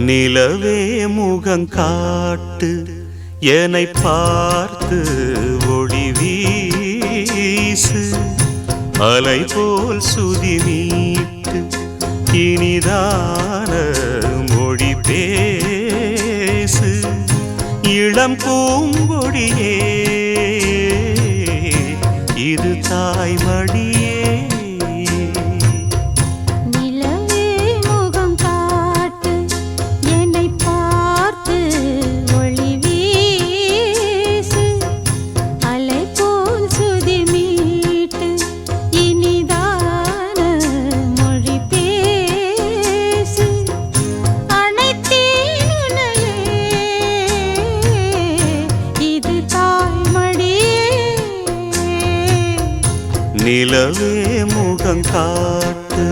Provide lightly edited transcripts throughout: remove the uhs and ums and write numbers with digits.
நிலவே முகங்காட்டு என்னை பார்த்து ஒளி வீசு அலை போல் சுதி மீட்டு இனிதான மொழி பேசு இளம் பூங்கொடியே இது தாய்மடியே நிலவே முகங்காட்டு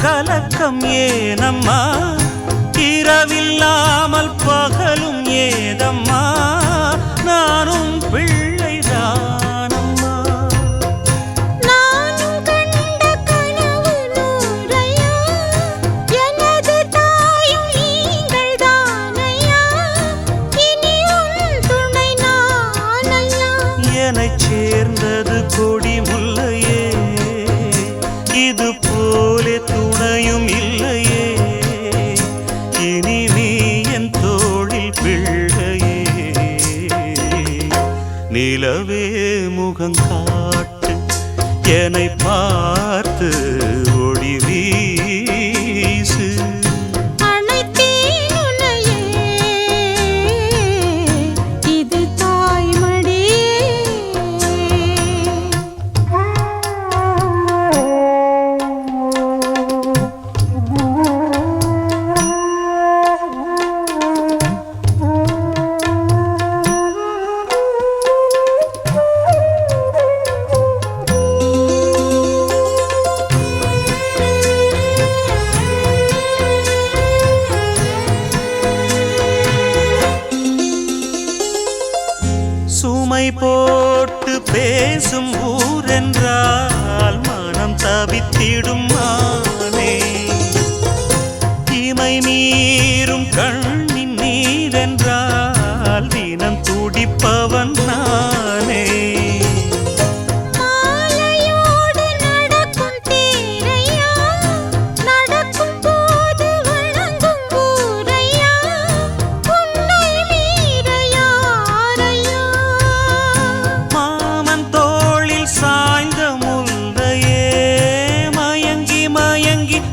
கலக்கம் ஏனம்மா இரவில்லாமல் பகலும் ஏதம்மா நானும் பிள்ளைதானம்மா நானும் கண்ட கனவு நூறையா எனது தாயும் நீங்கள் தானையா இனி உன் துணை நானையா என்னைச் சேர்ந்தது கொடி முல்லையே இது போலே துணையும் இல்லையே இனி நீ என் தோளில் பிள்ளையே நிலவே முகங்காட்டு என்னை பார்த்து ஒளி வீசு சுமை போட்டு பேசும் ஊரென்றால் மனம் தவித்திடும் மானே இமை மீறும் கண்ணின் நீரென்றால் தினம் துடிப்பவன் நானே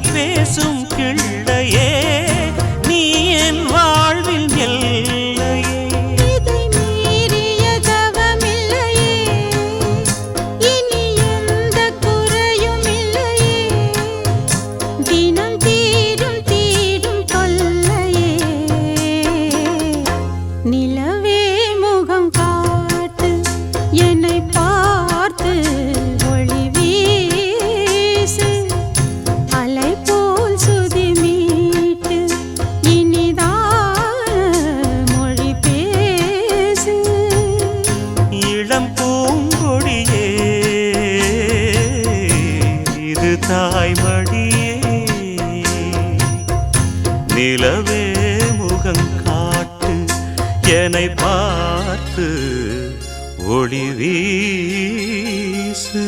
பேசும் கிள்ளையே நீ என் வாழ்வில் எல்லையே இதை மீறிய தவமில்லையே இனி எந்த குறையும் இல்லையே தினம் தீரும் தீரும் தொல்லையே நிலவே முகம் காட்டு என்னை பார்த்து ஒளி வீசு அலை போல் சுதி மீட்டு இனிதான மொழி பேசு இளம் பூங்கொடியே இது தாய்மடியே நிலவே முகங்காட்டு என்னை பார்த்து ஒளி வீசு